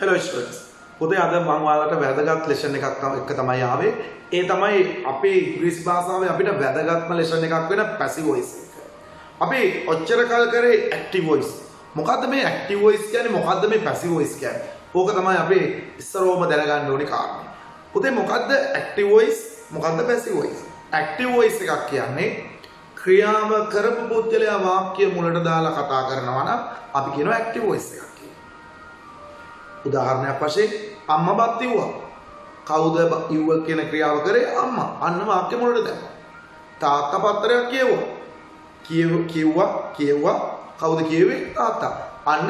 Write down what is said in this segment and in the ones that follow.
Hello students. පුතේ අද මම ඔයාලට වැදගත් ලෙසන් එකක් තමයි ආවේ. ඒ තමයි අපේ ඉංග්‍රීසි භාෂාවේ අපිට වැදගත්ම ලෙසන් එකක් වෙන passive voice එක. අපි ඔච්චර කල් කරේ active voice. මොකද්ද මේ active voice කියන්නේ? මොකද්ද මේ passive voice කියන්නේ? ඕක තමයි අපි ඉස්සරෝම දැනගන්න ඕනේ කාරණේ. පුතේ මොකද්ද active voice? මොකද්ද passive voice? active voice එකක් කියන්නේ ක්‍රියාව කරපු පුද්ගලයා වාක්‍ය මුලට දාලා කතා කරනවා නම් අපි කියනවා active voice එකක්. උදාහරණයක් වශයෙන් අම්මා බත් ඉව්වා. කවුද ඉව්ව කියන ක්‍රියාව කරේ? අම්මා. අන්න වාක්‍ය මුලට දැම්මා. තාත්තා පත්‍රයක් කියුවා. කවුද කියුවේ? තාත්තා. අන්න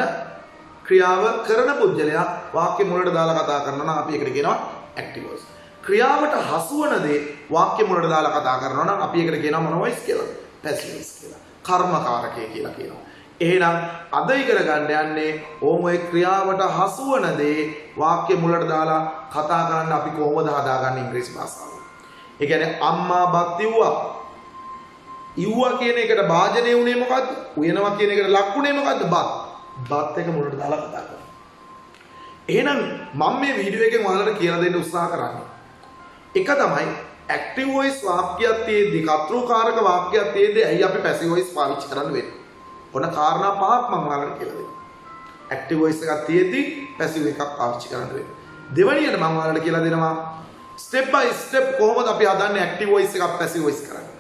ක්‍රියාව කරන පුද්ගලයා වාක්‍ය මුලට දාලා කතා කරනවා නම් අපි ඒකට කියනවා active voice. ක්‍රියාවට හසු වන දේ වාක්‍ය මුලට දාලා කතා කරනවා නම් අපි ඒකට කියනවා මොන voice කියලාද? passive voice කියලා. කර්මකාරකය කියලා කියනවා. එහෙනම් අද ඉගෙන ගන්න යන්නේ ඕම ඔය ක්‍රියාවට හසු වන දේ වාක්‍ය මුලට දාලා කතා කරන්න අපි කොහොමද හදාගන්නේ ඉංග්‍රීසි භාෂාව. ඒ කියන්නේ අම්මා බත් ඉව්වා. ඉව්වා කියන එකට භාජනය උනේ මොකද්ද? උයනවා කියන එකට ලක් උනේ මොකද්ද? බත්. බත් එක මුලට දාලා කතා කරනවා. එහෙනම් මම මේ වීඩියෝ එකෙන් ඔයාලට කියලා දෙන්න උත්සාහ කරන්නේ. එක තමයි active voice වාක්‍යයක් තියෙද්දි කර්තෘකාරක වාක්‍යයක් තියෙද්දි ඇයි අපි passive voice පාවිච්චි කරන්න වෙන්නේ? ඔන්න කාරණා පහක් මම ඔයාලට කියලා දෙනවා. active voice එකක් තියෙද්දි passive එකක් පාවිච්චි කරන්න වෙන්නේ. දෙවැනියට මම ඔයාලට කියලා දෙනවා step by step කොහොමද අපි හදන්නේ active voice එකක් passive voice කරන්නේ.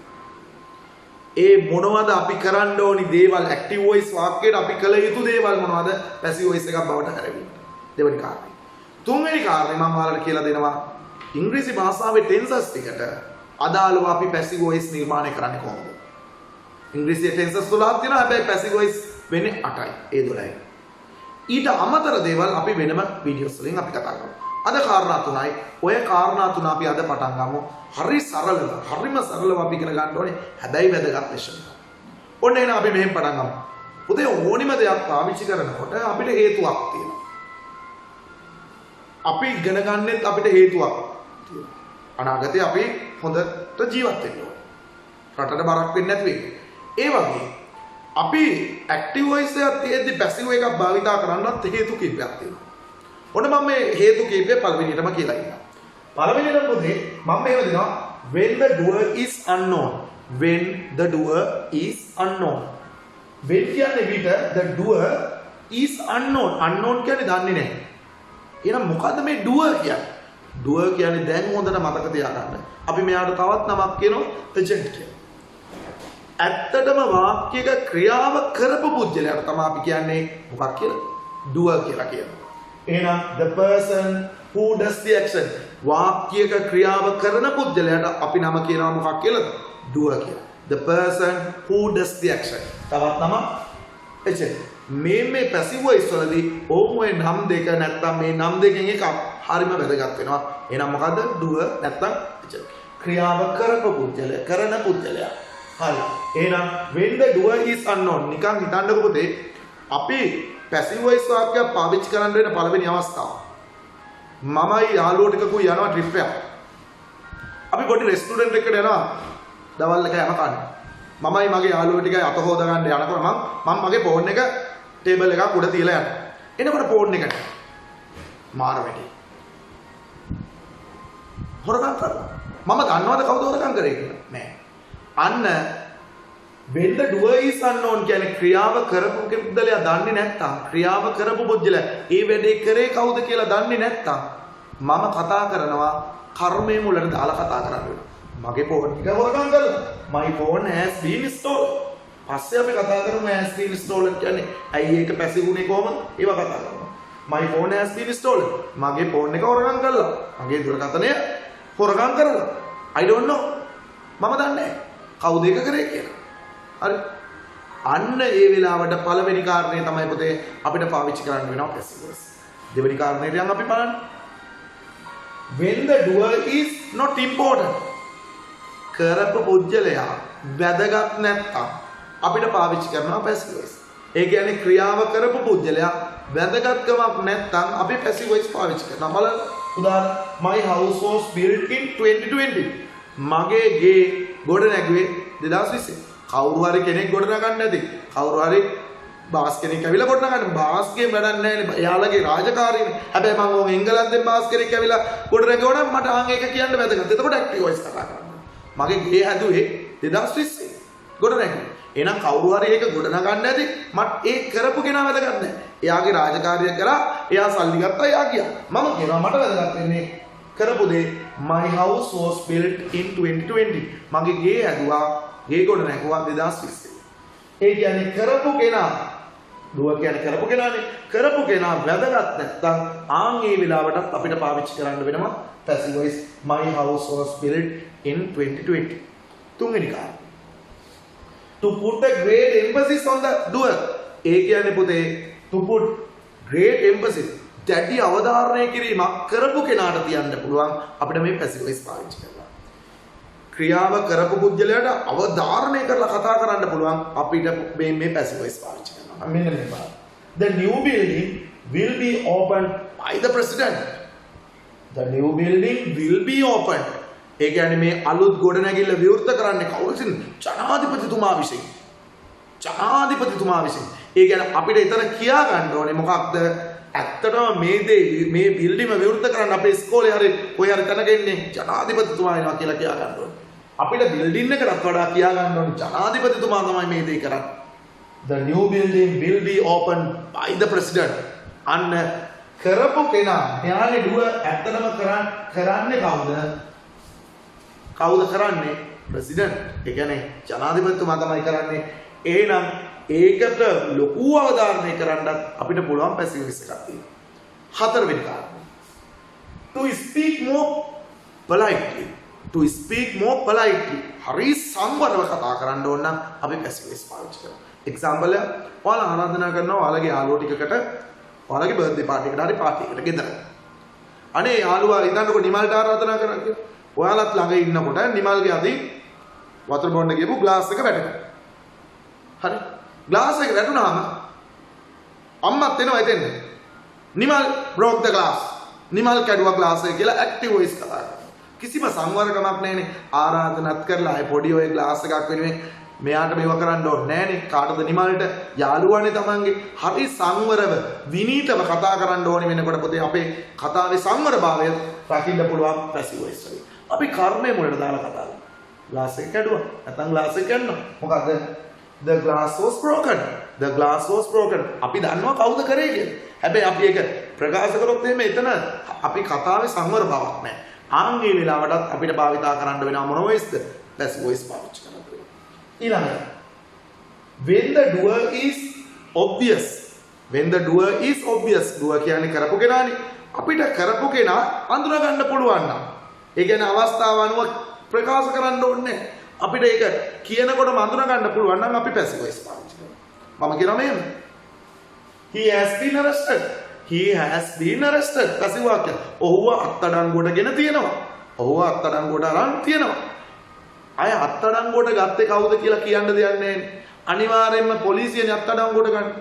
ඒ මොනවද අපි කරන්න ඕනි දේවල් active voice වාක්‍යයට අපි කළ යුතු දේවල් මොනවද passive voice එකක් බවට හැරෙන්න. දෙවැනි කාරණේ. තුන්වෙනි කාරණේ මම ඔයාලට කියලා දෙනවා ඉංග්‍රීසි භාෂාවේ tenses ටිකට අදාළව අපි passive voice නිර්මාණය කරන්නේ කොහොමද? ඉංග්‍රීසි tenses 12ක් තියෙනවා. හැබැයි passive voice වෙන්නේ 8යි. ඒ 12යි. ඊට අමතර දේවල් අපි වෙනම වීඩියෝස් වලින් අපි කතා කරමු. අද කාරණා තුනයි. ඔය කාරණා තුන අපි අද පටන් ගමු. හරිම සරලව අපි ඉගෙන ගන්න ඕනේ. හැබැයි වැදගත් ලෙසන්. ඔන්න එහෙනම් අපි මෙහෙම පටන් ගමු. පුතේ ඕනිම දෙයක් පාවිච්චි කරනකොට අපිට හේතුවක් තියෙනවා. අපි ඉගෙන ගන්නෙත් අපිට හේතුවක් තියෙනවා. අනාගතේ අපි හොඳට ජීවත් වෙන්න ඕනේ. රටට බරක් වෙන්නේ නැති වෙන්න. ඒ වගේ අපි active voice එකක් තියෙද්දි passive එකක් භාවිතා කරන්නත් හේතු කිහිපයක් තියෙනවා. ඔන්න මම මේ හේතු කිහිපය පළවෙනියටම කියලා ඉන්නවා. පළවෙනියට පොතේ මම මෙහෙම දෙනවා when the doer is unknown. When the doer is unknown. when කියන්නේ විට the doer is unknown. unknown කියන්නේ දන්නේ නැහැ. එහෙනම් මොකද්ද මේ doer කියන්නේ? doer කියන්නේ දැන් හොඳට මතක තියාගන්න. අපි මෙයාට තවත් නමක් කියනවා agent කියලා. ඇත්තටම වාක්‍යයක ක්‍රියාව කරපු පුද්ගලයාට තමයි අපි කියන්නේ මොකක් කියලා? doer කියලා කියනවා. එහෙනම් the person who does the action. වාක්‍යයක ක්‍රියාව කරන පුද්ගලයාට අපි නම කියනවා මොකක් කියලාද? doer කියලා. the person who does the action. තවත් නම agent. මේ passive voice වලදී ඕම ඔය නම් දෙක නැත්තම් මේ නම් දෙකෙන් එකක් හරිම වැදගත් වෙනවා. එහෙනම් මොකද්ද? doer නැත්තම් agent. ක්‍රියාව කරපු පුද්ගලයා කරන පුද්ගලයා. හරි. එහෙනම් when the doer is unknown. නිකන් හිතන්නකො පුතේ අපි passive voice වාක්‍යයක් පාවිච්චි කරන්න වෙන පළවෙනි අවස්ථාව. මමයි යාළුවෝ ටිකකුයි යනවා ට්‍රිප් එකක්. අපි පොඩි රෙස්ටුරන්ට් එකකට යනවා. දවල් එක යම කන්න. මමයි මගේ යාළුවෝ ටිකයි අත හොදා ගන්න යනකොට මම මගේ ෆෝන් එක ටේබල් එකක් උඩ තියලා යනවා. එනකොට ෆෝන් එකට මාර වැඩි. හොරගම් කරලා. මම දන්නවද කවුද හොරගම් කරේ කියලා? නෑ. අන්න when the doer is unknown කියන්නේ ක්‍රියාව කරපු පුද්ගලයා දන්නේ නැත්තම් ක්‍රියාව කරපු පුද්ගලයා ඒ වැඩේ කරේ කවුද කියලා දන්නේ නැත්තම් මම කතා කරනවා කර්මයේ මුලට දාලා කතා කරන්න වෙනවා. මගේ ෆෝන් එක හොරගම් කරලා my phone has been stolen. පස්සේ අපි කතා කරමු has been stolen කියන්නේ ඇයි ඒක passive උනේ කොහමද? ඒව කතා කරමු. my phone has been stolen. මගේ ෆෝන් එක හොරගම් කළා. මගේ දුරකථනය හොරගම් කරලා. I don't know. මම දන්නේ නැහැ. කවුද ඒක කරේ කියලා. හරි. අන්න ඒ වෙලාවට පළවෙනි කාරණේ තමයි පුතේ අපිට පාවිච්චි කරන්න වෙනවා passive voice. දෙවෙනි කාරණේට යන්න අපි බලන්න. when the doer is not important. කරපු පුද්ගලයා වැදගත් නැත්තම් අපිට පාවිච්චි කරනවා passive voice. ඒ කියන්නේ ක්‍රියාව කරපු පුද්ගලයා වැදගත්කමක් නැත්තම් අපි passive voice පාවිච්චි කරනවා. බලන්න. උදාහරණ my house was built in 2020. මගේ ගේ ගොඩ නැගුවේ 2020. කවුරු හරි කෙනෙක් ගොඩ නගන්න නැති. කවුරු හරි බාස් කෙනෙක් ඇවිල්ලා ගොඩනගන්න බාස්ගේ වැඩක් නැහැ එයාලගේ රාජකාරියනේ හැබැයි මම ඕක එංගලන්තෙන් බාස් කෙනෙක් ඇවිල්ලා ගොඩනගුවා නම් මට ආන් ඒක කියන්න වැදගත් එතකොට ඇක්ටිව් වොයිස් කතා කරන්න මගේ ගේ හැදුවේ 2020 ගොඩනගන්නේ එහෙනම් කවුරු හරි ඒක ගොඩනගන්න ඇති මට ඒ කරපු කෙනා වැදගත් නැහැ එයාගේ රාජකාරිය කරා එයා සල්ලි ගත්තා එයා ගියා මම කියනවා මට වැදගත් වෙන්නේ කරපු දේ my house was built in 2020 මගේ ගේ හැදුවා ගේ ගොඩනගුවා 2020 ඒ කියන්නේ කරපු කෙනා දුව කියන්නේ කරපු කෙනානේ කරපු කෙනා වැදගත් නැත්නම් ආන් ඒ වෙලාවටත් අපිට පාවිච්චි කරන්න වෙනවා passive voice my house was built in 2020 තුන්වෙනි කාරණා to put a great emphasis on the doer ඒ කියන්නේ පුතේ to put great emphasis දැඩි අවධාරණය කිරීමක් කරපු කෙනාට තියන්න පුළුවන් අපිට මේ passive voice පාවිච්චි කරලා ක්‍රියාව කරපු පුද්ගලයාට අවධාරණය කරලා කතා කරන්න පුළුවන් අපිට මේ passive voice පාවිච්චි කරනවා මෙන්න මේ පාඩම the new building will be opened by the president the new building will be opened ඒ කියන්නේ මේ අලුත් ගොඩනැගිල්ල විවෘත කරන්නේ කවුරු විසින් ජනාධිපතිතුමා විසින් ජනාධිපතිතුමා විසින් ඒ කියන්නේ අපිට එතන කියා ගන්න ඕනේ මොකක්ද ඇත්තටම මේ බිල්ඩින්ග විවෘත කරන්න අපේ ඉස්කෝලේ හරි කොහේ හරි තැනක ඉන්නේ ජනාධිපතිතුමා වෙනවා කියලා කියා ගන්න ඕනේ අපිට බිල්ඩින් එකටත් වඩා කියා ගන්න ඕනේ ජනාධිපතිතුමා තමයි මේ දේ කරන්නේ the new building will be opened by the president අන්න කරපු කෙනා එයාගේ දුව ඇත්තටම කරන්නේ කවුද කරන්නේ ප්‍රෙසිඩන්ට් ඒ කියන්නේ ජනාධිපතිතුමා තමයි කරන්නේ එහෙනම් ඒකට ලොකු අවධාරණය කරන්නත් අපිට පුළුවන් පැසිව් වොයිස් එකක් තියෙනවා හතරවෙනි කාරණා to speak more politely හරි සංවරව කතා කරන්න ඕන නම් අපි පැසිව් වොයිස් පාවිච්චි කරනවා එක්සැම්පල් එක ඔයාලා ආරාධනා කරනවා ඔයාලගේ යාළුවෝ ටිකකට ඔයාලගේ බර්ත්ඩේ පාටි එකකට හරි පාටි එකකට ගෙදර අනේ යාළුවා හිතන්නකො නිමල්ට ආරාධනා කරා කියලා ඔයාලත් ළඟ ඉන්නකොට නිමල්ගේ අතින් වතුර බොන්න ගියපු ග්ලාස් එක වැටෙනවා. හරි. ග්ලාස් එක වැටුනහම අම්මත් එනවා එතෙන්ද. Nimal broke the glass. Nimal කැඩුවා ග්ලාස් එක කියලා ඇක්ටිව් වොයිස් කතා කරනවා. කිසිම සංවරකමක් නැහැනේ. ආරාධනාත් කරලා ආයේ පොඩි ඔය ග්ලාස් එකක් වෙනුවෙන් මෙයාට මේව කරන්න ඕනේ නැහැනේ. කාටද නිමල්ට යාළුවානේ තමන්ගේ. හරි සංවරව විනීතව කතා කරන්න ඕනේ වෙනකොට පොතේ අපේ කතාවේ සංවරභාවය රකින්න පුළුවන් පැසිව් වොයිස් වලින්. අපි කර්මයේ මුලට දාලා කතා කරනවා. ග්ලාස් එක කැඩුවා. නැත්නම් ග්ලාස් එක කැඩුණා. මොකද the glass was broken. The glass was broken. අපි දන්නවා කවුද කරේ කියලා. හැබැයි අපි ඒක ප්‍රකාශ කරොත් එහෙම එතන අපි කතාවේ සංවර බවක් නැහැ. ආන්ගේ වෙලාවටත් අපිට භාවිතා කරන්න වෙනවා මොන වොයිස්ද? passive voice පාවිච්චි කරන්න වෙනවා. ඊළඟට when the doer is obvious. when the doer is obvious. doer කියන්නේ කරපු කෙනානේ. අපිට කරපු කෙනා අඳුර ගන්න පුළුවන් නම් ඒ කියන්නේ අවස්ථාව අනුව ප්‍රකාශ කරන්න ඕනේ අපිට ඒක කියනකොටම අඳුර ගන්න පුළුවන් නම් අපි passive voice පාවිච්චි කරනවා මම කියනවා මෙහෙම he has been arrested passive වාක්‍ය ඔහුව අත්අඩංගුවටගෙන තියෙනවා ඔහුව අත්අඩංගුවට අරන් තියෙනවා අය අත්අඩංගුවට ගත්තේ කවුද කියලා කියන්න දෙයක් නැහැ අනිවාර්යයෙන්ම පොලිසියනේ අත්අඩංගුවට ගන්න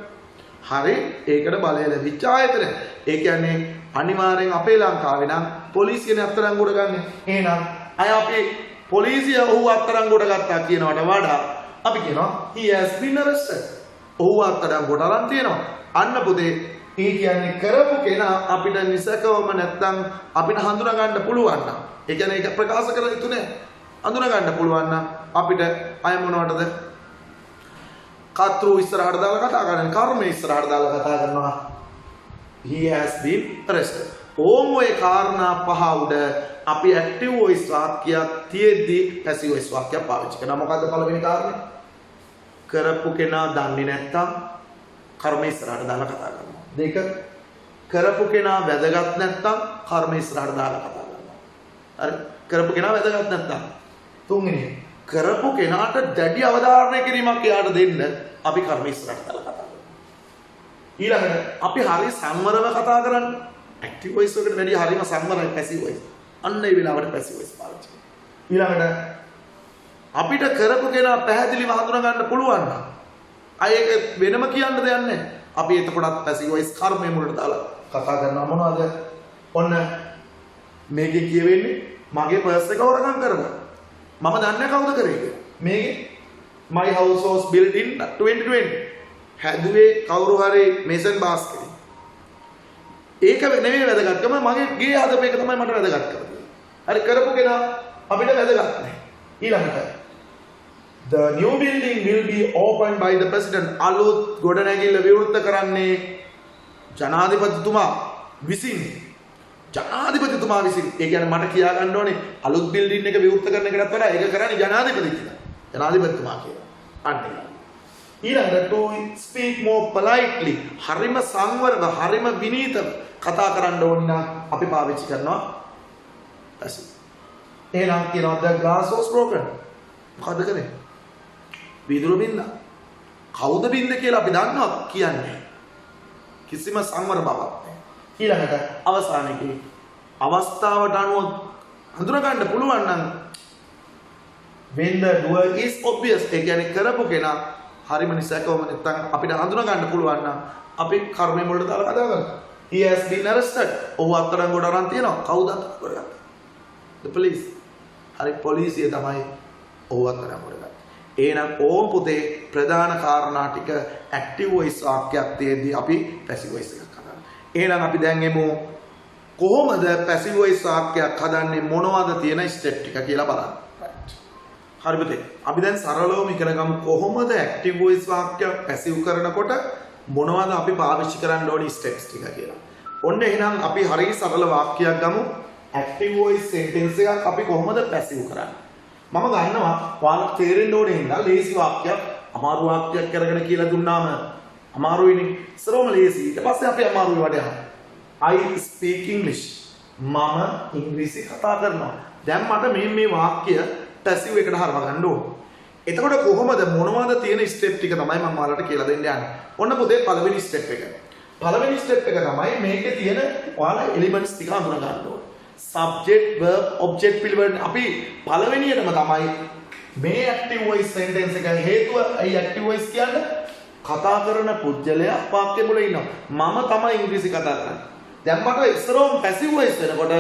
හරි ඒකට බලය ලැබිච්ච ආයතන ඒ කියන්නේ අනිවාර්යෙන් අපේ ලංකාවේ නම් පොලිසියනේ අත්අඩංගුවට ගන්න. එහෙනම් අය අපි පොලිසිය ඔහු අත්අඩංගුවට ගත්තා කියනවට වඩා අපි කියනවා he has been arrested. ඔහු අත්අඩංගුවට අරන් තියෙනවා. අන්න පුතේ ඒ කියන්නේ කරපු කෙනා අපිට නිසකවම නැත්තම් අපිට හඳුනා ගන්න පුළුවන් නම් ඒ කියන්නේ ඒක ප්‍රකාශ කර යුතු නෑ. හඳුනා ගන්න පුළුවන් නම් අපිට අය මොනවටද? කතරු ඉස්සරහට දාලා කතා කරන්නේ කර්මයේ ඉස්සරහට දාලා කතා කරනවා. he has been arrested. ඕම ඔය කාරණා පහ උඩ අපි ඇක්ටිව් වොයිස් වාක්‍යයක් තියෙද්දී පැසිව් වොයිස් වාක්‍යයක් පාවිච්චි කරනවා. මොකද්ද පළවෙනි කාරණේ? කරපු කෙනා දන්නේ නැත්තම් කර්මයේ ඉස්සරහට දාලා කතා කරනවා. දෙක කරපු කෙනා වැදගත් නැත්තම් කර්මයේ ඉස්සරහට දාලා කතා කරනවා. හරි. කරපු කෙනා වැදගත් නැත්තම්. තුන්වෙනි කරපු කෙනාට දැඩි අවධාරණය කිරීමක් එයාට දෙන්න අපි කර්මයේ ඉස්සරහට දාලා කතා කරනවා. ඊළඟට අපි හරි සංවරව කතා කරන්නේ ඇක්ටිව් වොයිස් එකට වැඩිය හරිම සංවරයි පැසිව් වොයිස්. අන්න ඒ වෙලාවට පැසිව් වොයිස් පාවිච්චි කරනවා. ඊළඟට අපිට කරපු කෙනා පැහැදිලිව හඳුනා ගන්න පුළුවන් නම් අය ඒක වෙනම කියන්න දෙයක් නැහැ. අපි එතකොටත් පැසිව් වොයිස් කර්මයේ මුලට දාලා කතා කරනවා මොනවද? ඔන්න මේකේ කියවෙන්නේ මගේ පර්ස් එක හොරගම් කරනවා. මම දන්නේ කවුද කරේ කියලා. මේකේ my house was built in 2020. හැදුවේ කවුරු හරි මේසන් බාස් කෙනෙක්. ඒක නෙමෙයි වැදගත්කම මගේ ගේ හදපු එක තමයි මට වැදගත්කම. හරි කරපු කෙනා අපිට වැදගත් නැහැ. ඊළඟට the new building will be opened by the president. අලුත් ගොඩනැගිල්ල විවෘත කරන්නේ ජනාධිපතිතුමා විසින්. ජනාධිපතිතුමා විසින්. ඒ කියන්නේ මට කියා ගන්න ඕනේ අලුත් බිල්ඩින් එක විවෘත කරන එකටත් වඩා ඒක කරන්නේ ජනාධිපති කියලා. ජනාධිපතිතුමා කියලා. අන්න ඒක. ඊළඟට to speak more politely. හරිම සංවරව, හරිම විනීතව කතා කරන්න ඕන නම් අපි පාවිච්චි කරනවා passive. එහෙනම් කියනවා the glass was broken. මොකද කරේ? විදුරු බින්දා. කවුද බින්ද කියලා අපි දන්නවා කියන්නේ. කිසිම සංවර බවක් නැහැ. ඊළඟට අවසානයේදී අවස්ථාවට අනුව හඳුනා ගන්න පුළුවන් නම් when the doer is obvious, ඒ කියන්නේ කරපු කෙනා හරිම නිසකවම නැත්නම් අපිට හඳුනා ගන්න පුළුවන් නම් අපි කර්මය වලට දාලා කතා කරනවා. He has been arrested. ඔහු අත්අඩංගුවට අරන් තියෙනවා. කවුද අත්අඩංගුවට ගත්තේ? The police. හරි පොලිසිය තමයි ඔහු අත්අඩංගුවට ගත්තේ. එහෙනම් ඕම් පුතේ ප්‍රධාන කාරණා ටික ඇක්ටිව් වොයිස් වාක්‍යයක් තියේදී අපි පැසිව් වොයිස් එකක් හදනවා. එහෙනම් අපි දැන් එමු කොහොමද පැසිව් වොයිස් වාක්‍යයක් හදන්නේ මොනවද තියෙන ස්ටෙප් ටික කියලා බලන්න. හරි පුතේ. අපි දැන් සරලවම ඉගෙන ගමු කොහොමද ඇක්ටිව් වොයිස් වාක්‍යයක් පැසිව් කරනකොට මොනවද අපි පාවිච්චි කරන්න ඕනි ස්ටෙප්ස් ටික කියලා. ඔන්න එහෙනම් අපි හරිය සරල වාක්‍යයක් ගමු. ඇක්ටිව් වොයිස් සෙන්ටෙන්ස් එකක් අපි කොහොමද පැසිව් කරන්නේ? මම ගන්නවා ඔයාලට තේරෙන්න ඕනේ හින්දා ලේසි වාක්‍යයක් අමාරු වාක්‍යයක් කරගෙන කියලා දුන්නාම අමාරුයිනේ. ඉස්සරවම ලේසි. ඊට පස්සේ අපි අමාරුයි වඩ යනවා. I speak English. මම ඉංග්‍රීසි කතා කරනවා. දැන් මට මේ වාක්‍ය පැසිව් එකට හරව ගන්න ඕනේ. එතකොට කොහොමද මොනවද තියෙන ස්ටෙප් ටික තමයි මම ඔයාලට කියලා දෙන්න යන්නේ. ඔන්න පුතේ පළවෙනි ස්ටෙප් එක. පළවෙනි ස්ටෙප් එක තමයි මේකේ තියෙන ඔයාලා එලිමන්ට්ස් ටික හඳුනා ගන්න ඕනේ. subject verb object පිළිවෙල අපි පළවෙනියටම තමයි මේ ඇක්ටිව් වොයිස් සෙන්ටෙන්ස් එක හේතුව අයි ඇක්ටිව් වොයිස් කියන්නේ කතා කරන පුජ්‍යලයා වාක්‍ය මුල ඉන්නවා. මම තමයි ඉංග්‍රීසි කතා කරන්නේ. දැන් මට ඉස්සරෝම පැසිව් වොයිස් වෙනකොට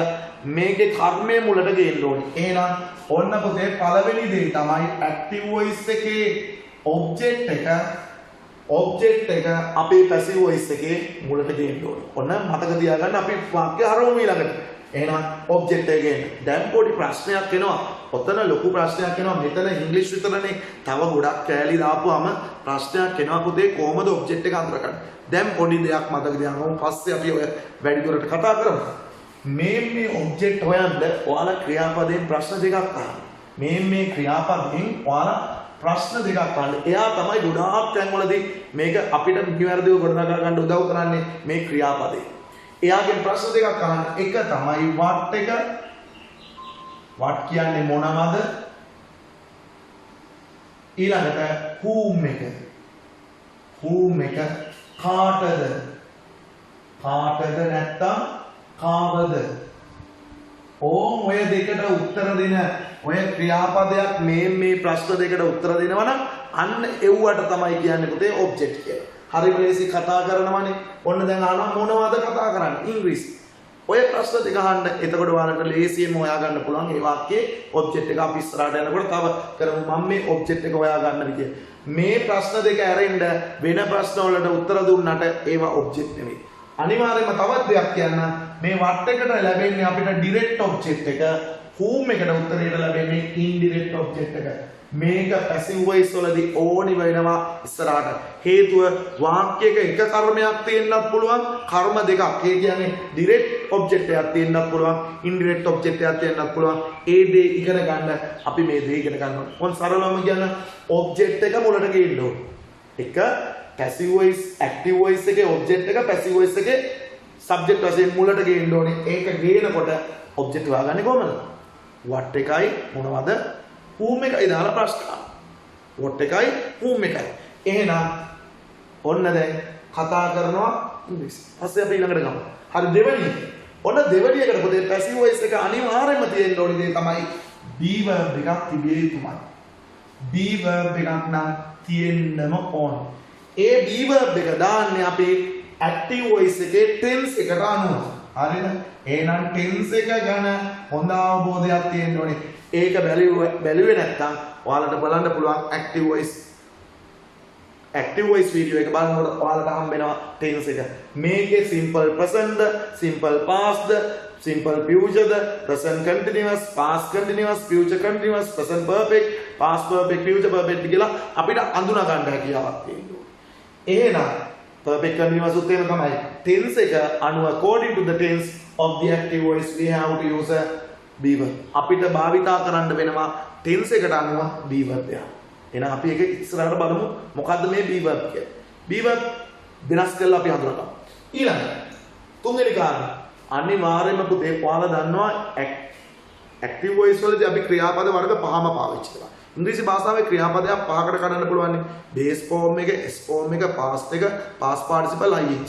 මේකේ කර්මයේ මුලට ගේන්න ඕනේ. එහෙනම් ඔන්න පුතේ පළවෙනි දේ තමයි ඇක්ටිව් වොයිස් එකේ ඔබ්ජෙක්ට් එක අපේ පැසිව් වොයිස් එකේ මුලට ගේන්න ඕනේ. ඔන්න මතක තියාගන්න අපි වාක්‍ය හරවමු ඊළඟට. එහෙනම් ඔබ්ජෙක්ට් එක ගේන්න. දැන් පොඩි ප්‍රශ්නයක් එනවා. ඔතන ලොකු ප්‍රශ්නයක් එනවා. මෙතන ඉංග්‍රීසි විතරනේ. තව ගොඩක් කෑලි දාපුවාම ප්‍රශ්නයක් එනවා පුතේ කොහොමද ඔබ්ජෙක්ට් එක අඳුරගන්නේ? දැන් පොඩි දෙයක් මතක තියාගමු. පස්සේ අපි ඔය වැඩි දුරට කතා කරමු. මේ ඔබ්ජෙක්ට් හොයන්න ඔයාලා ක්‍රියාපදයෙන් ප්‍රශ්න දෙකක් අහන්න. මේ ක්‍රියාපදයෙන් ඔයාලා ප්‍රශ්න දෙකක් අහන්න. එයා තමයි ගොඩාක් තැන්වලදී මේක අපිට නිවැරදිව ගොඩනගා ගන්න උදව් කරන්නේ මේ ක්‍රියාපදේ. එයාගෙන් ප්‍රශ්න දෙකක් අහන්න. එක තමයි what එක. what කියන්නේ මොනවද? ඊළඟට whom එක. whom එක කාටද? කාටද නැත්තම් කාවද? ඕම් ඔය දෙකට උත්තර දෙන ඔය ක්‍රියාපදයක් මේ ප්‍රශ්න දෙකට උත්තර දෙනවා නම් අන්න එව්වට තමයි කියන්නේ පුතේ ඔබ්ජෙක්ට් කියලා. හරිම ලේසි කතා කරනවනේ. ඔන්න දැන් අහනවා මොනවද කතා කරන්නේ? ඉංග්‍රීසි. ඔය ප්‍රශ්න දෙක අහන්න. එතකොට ඔයාලට ලේසියෙන්ම හොයා ගන්න පුළුවන් මේ වාක්‍යයේ ඔබ්ජෙක්ට් එක අපි ඉස්සරහට යනකොට තව කරමු. මම මේ ඔබ්ජෙක්ට් එක හොයා ගන්න විදිය. මේ ප්‍රශ්න දෙක ඇරෙන්න වෙන ප්‍රශ්න වලට උත්තර දුන්නට ඒවා ඔබ්ජෙක්ට් නෙමෙයි. අනිවාර්යයෙන්ම තවත් දෙයක් කියන්න. මේ වට එකට ලැබෙන්නේ අපිට ඩිරෙක්ට් ඔබ්ජෙක්ට් එක. whom එකට උත්තරයට ලැබෙන්නේ ඉන්ඩිරෙක්ට් ඔබ්ජෙක්ට් එක. මේක පැසිව් වොයිස් වලදී ඕනි වෙනවා ඉස්සරහට. හේතුව වාක්‍යයක එක කර්මයක් තියෙන්නත් පුළුවන් කර්ම දෙකක්. ඒ කියන්නේ ඩිරෙක්ට් ඔබ්ජෙක්ට් එකක් තියෙන්නත් පුළුවන් ඉන්ඩිරෙක්ට් ඔබ්ජෙක්ට් එකක් තියෙන්නත් පුළුවන්. ඒ දේ ඉගෙන ගන්න අපි මේ දේ ඉගෙන ගන්න ඕනේ. මොන් සරලවම කියන ඔබ්ජෙක්ට් එක මුලට ගේන්න ඕනේ. එක පැසිව් වොයිස් ඇක්ටිව් වොයිස් එකේ ඔබ්ජෙක්ට් එක පැසිව් වොයිස් එකේ සබ්ජෙක්ට් වශයෙන් මුලට ගේන්න ඕනේ. ඒක ගේනකොට ඔබ්ජෙක්ට් හොයාගන්නේ කොහමද? what එකයි මොනවද? whom එකයි දාලා ප්‍රශ්න අහන්න. what එකයි whom එකයි. එහෙනම් ඔන්න දැන් කතා කරනවා ඉංග්‍රීසි. පස්සේ අපි ඊළඟට ගමු. හරි දෙවෙනි. ඔන්න දෙවෙනි එකට පොතේ පැසිව් වොයිස් එක අනිවාර්යයෙන්ම තියෙන්න ඕනේ දේ තමයි be verb එකක් තිබිය යුතුමයි. be verb එකක් නම් තියෙන්නම ඕන. ඒ be verb එක දාන්නේ අපි ඇක්ටිව් වොයිස් එකේ tense එකට අනුව. හරිද? එහෙනම් tense එක ගැන හොඳ අවබෝධයක් තියෙන්න ඕනේ. ඒක බැලුවේ නැත්නම් ඔයාලට බලන්න පුළුවන් active voice active voice video එක බලනකොට ඔයාලට හම්බ වෙනවා tense එක. මේකේ simple present, simple past, simple future, present continuous, past continuous, future continuous, present perfect, past perfect, future perfect කියලා අපිට අඳුනා ගන්න හැකියාවක් තියෙනවා. එහෙනම් perfect continuous උත් එහෙම තමයි. tense එක අනුව according to the tense of the active voice we have to use a be verb. අපිට භාවිතා කරන්න වෙනවා tense එකට අනුව be verb එක. එහෙනම් අපි ඒක ඉස්සරහට බලමු මොකද්ද මේ be verb කියන්නේ. be verb වෙනස් කරලා අපි හඳුනගමු. ඊළඟට තුන්වෙනි කාරණා අනිවාර්යයෙන්ම පුතේ ඔයාලා දන්නවා active voice වලදී අපි ක්‍රියාපද වර්ග පහම පාවිච්චි කරනවා. ඉංග්‍රීසි භාෂාවේ ක්‍රියාපදයක් පහකට කඩන්න පුළුවන්. base form එක, s form එක, past එක, past participle ing.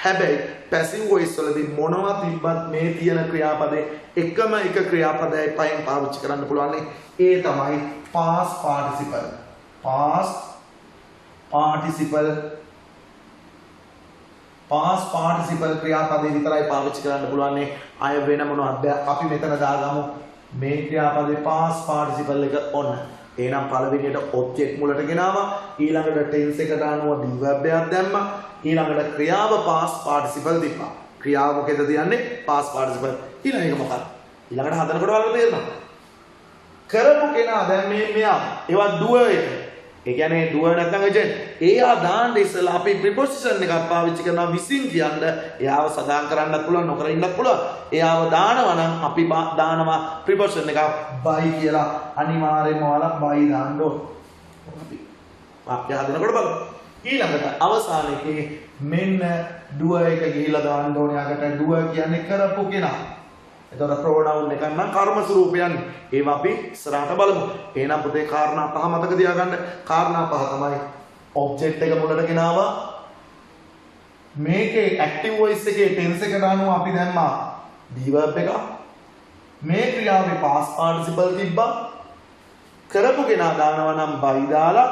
හැබැයි passive voice වලදී මොනවා තිබ්බත් මේ තියෙන ක්‍රියාපදේ එකම එක ක්‍රියාපදයයි පහෙන් පාවිච්චි කරන්න පුළුවන්. ඒ තමයි past participle. past participle ක්‍රියාපදේ විතරයි පාවිච්චි කරන්න පුළුවන්. අය වෙන මොනවද? අපි මෙතන දාගමු මේ ක්‍රියාපදේ past participle එක ඔන්න. එහෙනම් පළවෙනියට object මුලට ගෙනාවා. ඊළඟට tense එකට අනුව be verb එකක් දැම්මා. ඊළඟට ක්‍රියාව past participle දීපා. ක්‍රියාව මොකද තියන්නේ? past participle. ඊළඟ එක මොකක්ද? ඊළඟට හදනකොට ඔයාලට තේරෙනවා. කරපු කෙනා දැන් මෙයා ඒවා දුව එක. ඒ කියන්නේ දුව නැත්නම් agent. එයා දාන්න ඉස්සලා අපි preposition එකක් පාවිච්චි කරනවා විසින් කියන්න. එයාව සදාන් කරන්නත් පුළුවන්, නොකර ඉන්නත් පුළුවන්. එයාව දානවා නම් අපි දානවා preposition එකක් by කියලා. අනිවාර්යයෙන්ම ඔයාලා by දාන්න ඕන. අපි වාක්‍ය හදනකොට බලමු. ඊළඟට අවසානයේ මෙන්න දුව එක ගිහිලා දාන්න ඕනේ. යකට දුව කියන්නේ කරපු කෙනා. එතකොට pronoun එක නම් කර්ම ස්වරූපයන්. ඒවා අපි ඉස්සරහට බලමු. එහෙනම් පුතේ කාරණා පහ මතක තියාගන්න. කාරණා පහ තමයි object එක මුලට ගෙනාවා. මේකේ active voice එකේ tense එකට අනුව අපි දැම්මා be verb එක. මේ ක්‍රියාවේ past participle තිබ්බා. කරපු කෙනා දානවා නම් by දාලා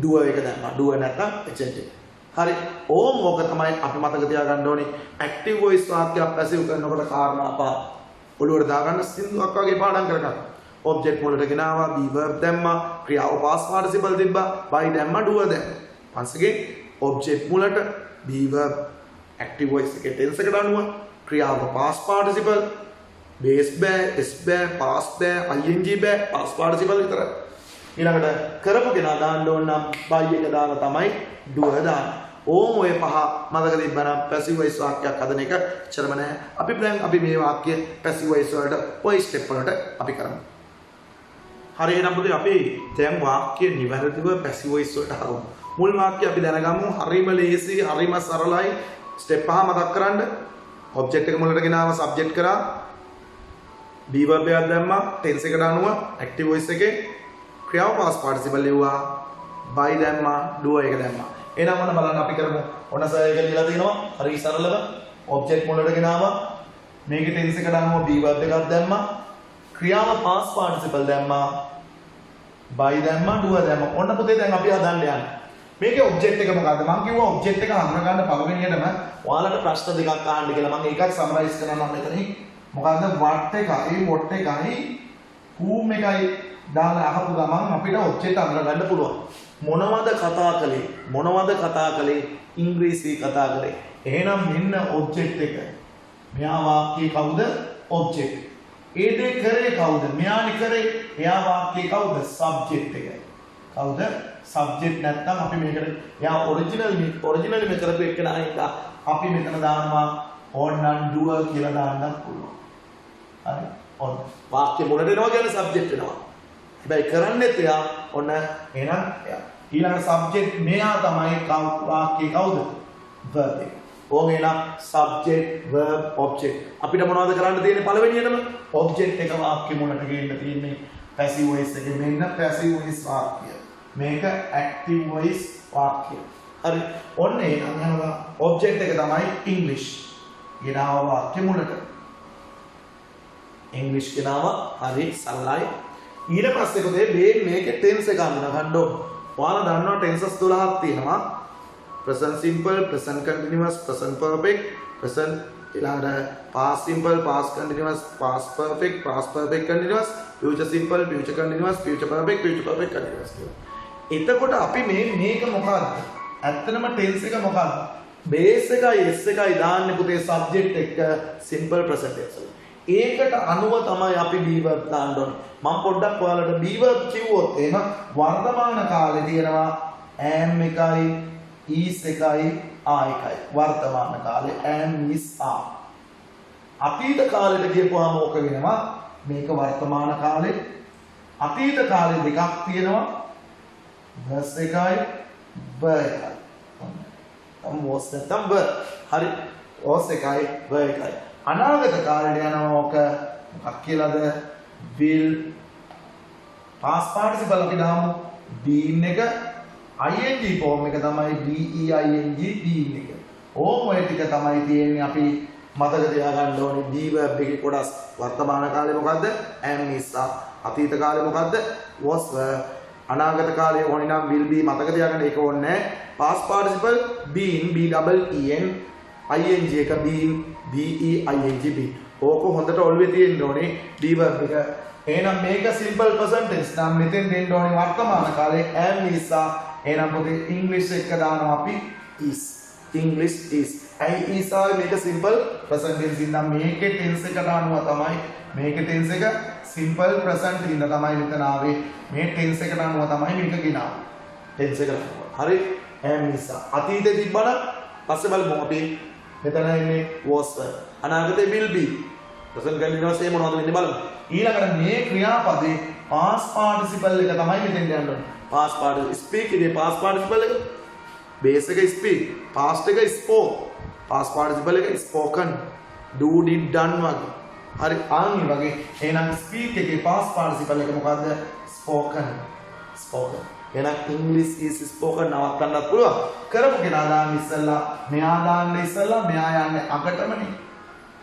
දුව එක දැම්මා. දුව නැත්නම් agent එක. හරි. ඕක තමයි අපි මතක තියාගන්න ඕනේ. active voice වාක්‍යයක් passive කරනකොට කාරණා පහ ඔළුවට දාගන්න සින්දුවක් වගේ පාඩම් කරගන්න. object මුලට ගෙනාවා, be verb දැම්මා, ක්‍රියාව past participle තිබ්බා, by දැම්මා, do දැම්මා. once again object මුලට be verb active voice එකේ tense එකට අනුව ක්‍රියාව past participle, base බෑ, s බෑ, past බෑ, ing බෑ, past participle විතරයි. ඊළඟට කරපු කෙනා දාන්න ඕන නම් by එක දාලා තමයි do දාන්නේ. ඕම ඔය පහ මතක තිබ්බනම් passive voice වාක්‍යයක් හදන එක චරම නැහැ. අපි මේ වාක්‍ය passive voice වලට ඔය step වලට අපි කරමු. හරි එහෙනම් පුතේ අපි දැන් වාක්‍ය නිවැරදිව passive voice වලට හරමු. මුල් වාක්‍ය අපි දැනගමු. හරිම ලේසි, හරිම සරලයි. step පහ මතක් කරගන්න. object එක මුලට ගෙනාව subject කරා. be verb එකක් දැම්මා. tense එකට අනුව active voice එකේ ක්‍රියාව past participle ලිව්වා. by දැම්මා, do එක දැම්මා. එහෙනම් මොන බලන්න අපි කරමු. ඔන්න සර් එක ලියලා තිනවා. හරි සරලව object මුලට ගෙනාවා. මේකේ tense එකට අනුව be verb එකක් දැම්මා. ක්‍රියාව past participle දැම්මා. by දැම්මා, do දැම්මා. ඔන්න පුතේ දැන් අපි හදන්න යන්නේ. මේකේ object එක මොකද්ද? මම කිව්වා object එක හඳුනා ගන්න පළවෙනියටම ඔයාලට ප්‍රශ්න දෙකක් අහන්න කියලා. මම ඒකත් සමරයිස් කරනවා මෙතනින්. මොකද්ද? what එකයි, what එකයි, whom එකයි දාලා අහපු ගමන් අපිට object හඳුනා ගන්න පුළුවන්. මොනවද කතා කළේ? ඉංග්‍රීසි කතා කරේ. එහෙනම් මෙන්න object එක. මෙයා වාක්‍යයේ කවුද? object. ඒ දේ කරේ කවුද? මෙයානි කරේ. එයා වාක්‍යයේ කවුද? subject එක. කවුද? subject නැත්නම් අපි මේකට එයා ඔරිජිනල් මේ කරපු එක නායික අපි මෙතන දානවා ඕන්නම් doer කියලා දාන්නත් පුළුවන්. හරි. ඔන්න. වාක්‍ය මුලට එනවා කියන්නේ subject වෙනවා. හැබැයි කරන්නේත් එයා ඔන්න එහෙනම් එයා ඊළඟ subject මෙයා තමයි වාක්‍යයේ කවුද? verb එක. ඕක එහෙනම් subject verb object. අපිට මොනවද කරන්න තියෙන්නේ පළවෙනියටම? object එක වාක්‍ය මුලට ගේන්න තියෙන්නේ passive voice එකේ. මෙන්න passive voice වාක්‍ය. මේක active voice වාක්‍ය. හරි. ඔන්න එහෙනම් object එක තමයි English. ගෙනාව වාක්‍ය මුලට. English ගෙනාව හරි සරලයි. ඊට පස්සේ කොහේ මේකේ tense එක හඳුනා ගන්න ඕන. ඔයාලා දන්නවා tenses 12ක් තියෙනවා. present simple, present continuous, present perfect, present ඊළඟට past simple, past continuous, past perfect continuous, future simple, future continuous, future perfect continuous කියලා. එතකොට අපි මේක මොකක්ද? ඇත්තනම ටෙන්ස් එක මොකක්ද? බේස් එකයි S එකයි දාන්නේ පුතේ සබ්ජෙක්ට් එක සිම්පල් ප්‍රසන්ට් ටෙන්ස් වල. ඒකට අනුව තමයි අපි B verb දාන්න ඕනේ. මම පොඩ්ඩක් ඔයාලට B verb කිව්වොත් එහෙම වර්තමාන කාලේ තියෙනවා am එකයි is එකයි are එකයි. වර්තමාන කාලේ am is are. අතීත කාලෙට ගියපුවාම ඕක වෙනවා මේක වර්තමාන කාලේ. අතීත කාලේ දෙකක් තියෙනවා was එකයි verb එකයි. was නැත්නම් verb. හරි. was එකයි verb එකයි. අනාගත කාලෙට යනවා ඕක මොකක් කියලාද? will past participle අපි දාමු been එක ing form එක තමයි being been එක. ඕම ඔය ටික තමයි තියෙන්නේ අපි මතක තියාගන්න ඕනේ. be verb එකේ කොටස් වර්තමාන කාලේ මොකද්ද? am is are. අතීත කාලේ මොකද්ද? was were. අනාගත කාලේ ඕනේ නම් will be මතක තියාගන්න ඒක ඕනේ නැහැ. past participle been b double en ing එක been being been. ඕක හොඳට ඔළුවේ තියෙන්න ඕනේ be verb එක. එහෙනම් මේක simple present tense නම් මෙතෙන් දෙන්න ඕනේ වර්තමාන කාලේ am is are. එහෙනම් පොතේ English එක දානවා අපි is. English is. I is are මේක simple present tense ඉඳන් මේකේ tense එකට අනුව තමයි මේකේ tense එක simple present ඉඳන් තමයි මෙතන ආවේ. මේ tense එකට අනුව තමයි මේක ගෙනාවේ. tense එකට අනුව. හරි? am is are. අතීතේ තිබ්බනම් පස්සේ බලමු අපි මෙතන ඉන්නේ was were. අනාගතේ will be. present continuous ඒ මොනවද වෙන්නේ බලමු. ඊළඟට මේ ක්‍රියාපදේ past participle එක තමයි මෙතෙන් යන්න ඕනේ. past participle speak ඉතින් past participle එක base එක speak, past එක spoke, past participle එක spoken, do did done වගේ. හරි ආන්ි වගේ. එහෙනම් speak එකේ past participle එක මොකද්ද? spoken. spoken. එහෙනම් English is spoken නවත්තන්නත් පුළුවන්. කරපු කෙනා දාන්න ඉස්සෙල්ලා මෙයා දාන්න ඉස්සෙල්ලා මෙයා යන්නේ අකටමනේ.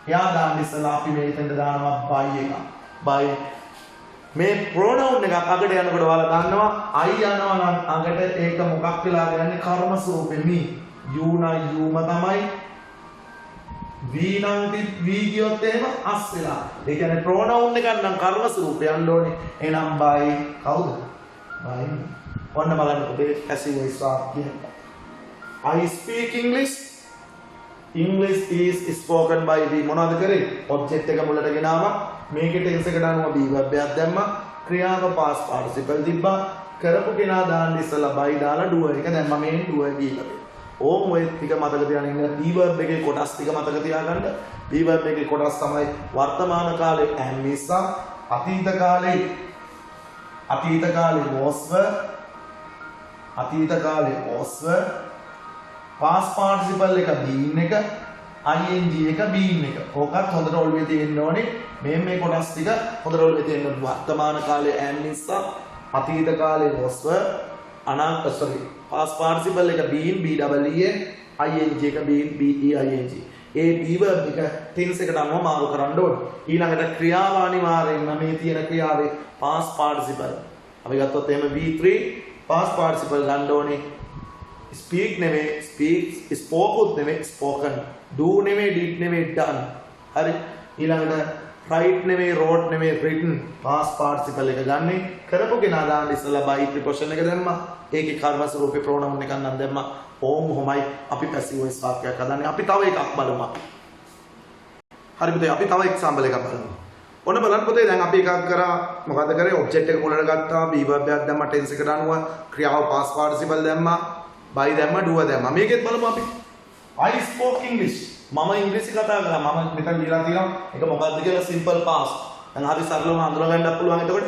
එයා දාන්න ඉස්සෙල්ලා අපි මේකෙන්ද දානවා by එක. by මේ pronoun එකක් අගට යනකොට ඔයාලා දන්නවා I යනවා නම් අගට ඒක මොකක් වෙලාද යන්නේ? කර්ම ස්වරූපෙ me. you නම් youම තමයි. we නම් we කියොත් එහෙම as වෙලා. ඒ කියන්නේ pronoun එකක් නම් කර්ම ස්වරූපය යන්න ඕනේ. එහෙනම් by කවුද? by me. ඔන්න බලන්නකො මේ passive voice වාක්‍යය. I speak English. English is spoken by we. මොනවද කරේ? object එක මුලට ගෙනාවා. මේකේ tense එකට අනුව be verb එකක් දැම්මා. ක්‍රියාව past participle තිබ්බා. කරපු කෙනා දාන්න ඉස්සලා by දාලා do එක දැම්මා. මේ do ගිහලා. ඕම් ඔය ටික මතක තියාගෙන ඉන්න. be verb එකේ කොටස් ටික මතක තියාගන්න. be verb එකේ කොටස් තමයි වර්තමාන කාලේ am is are, අතීත කාලේ was were, අතීත කාලේ was were, past participle එක been එක, ing එක been එක. ඕකත් හොඳට ඔළුවේ තියෙන්න ඕනේ. මේ කොටස් ටික හොඳට ඔළුවේ තියෙන්න ඕනේ. වර්තමාන කාලේ am is are, අතීත කාලේ was were, past participle එක been b double e n, ing එක been b e i n g. A be verb එක tense එකට අනුව මාරු කරන්න ඕනේ. ඊළඟට ක්‍රියාව අනිවාර්යෙන්ම මේ තියෙන ක්‍රියාවේ past participle. අපි ගත්තොත් එහෙම v3 past participle ගන්න ඕනේ. speak නෙමෙයි speaks, spoke උත් නෙමෙයි spoken, do නෙමෙයි did නෙමෙයි done. හරි. ඊළඟට write නෙමෙයි wrote නෙමෙයි written. past participle එක ගන්නෙ කරපු කෙනා දාන්න ඉස්සලා by preposition එක දැම්මා. ඒකේ කර්ම ස්වරූපේ pronoun එකක් නම් දැම්මා. ඕම් කොහොමයි අපි passive voice වාක්‍යයක් හදන්නේ. අපි තව එකක් බලමු. හරි පුතේ අපි තව example එකක් බලමු. ඔන්න බලන්න පුතේ දැන් අපි එකක් කරා මොකද කරේ? object එක මුලට ගත්තා, be verb එකක් දැම්මා tense එකට අනුව, ක්‍රියාව past participle දැම්මා, by දැම්මා, do දැම්මා. මේකෙත් බලමු අපි. I spoke English. මම ඉංග්‍රීසි කතා කරා. මම මෙතන ලියලා තියෙනවා. ඒක මොකක්ද කියලා simple past. දැන් හරි සරලව හඳුනා ගන්නත් පුළුවන්. එතකොට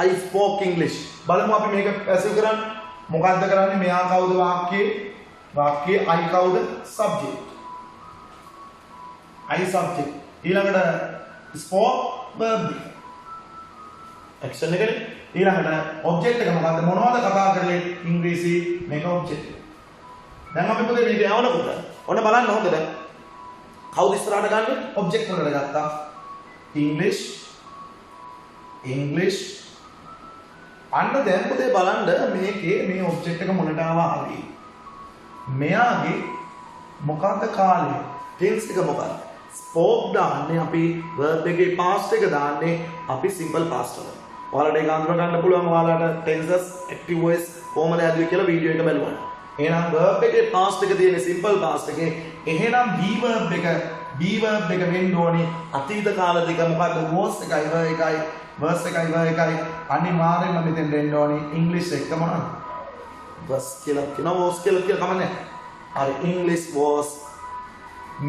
I spoke English. බලමු අපි මේක passive කරන්නේ. මොකද්ද කරන්නේ? මෙයා කවුද වාක්‍යයේ? වාක්‍යයේ I කවුද? subject. I subject. ඊළඟට spoke verb. action එකනේ. ඊළඟට object එක මොකද්ද? මොනවද කතා කරන්නේ? ඉංග්‍රීසි මේක object. දැන් අපි පුතේ මේක යවනකොට ඔන්න බලන්න හොඳට. කවුද ඉස්සරහට ගන්නෙ? object වලට ගත්තා. English. අන්න දැන් පුතේ බලන්න මේකේ මේ object එක මොනට ආවා හරි. මෙයාගේ මොකක්ද කාලය? tense එක මොකක්ද? spoke දාන්නේ අපි verb එකේ past එක දාන්නේ අපි simple past වල. ඔයාලට ඒක අඳුර ගන්න පුළුවන්. ඔයාලට tenses, active voice කොහොමද හැදුවේ කියලා වීඩියෝ එක බලුවා. එහෙනම් verb එකේ past එක තියෙන simple past එකේ එහෙනම් be verb එක වෙන්න ඕනේ අතීත කාල දෙක මොකද්ද was එකයි were එකයි verse එකයි were එකයි අනිවාර්යෙන්ම මෙතෙන් දෙන්න ඕනේ English එක මොනවද was කියලා කියනවා was කියලා කමන්නේ. හරි English was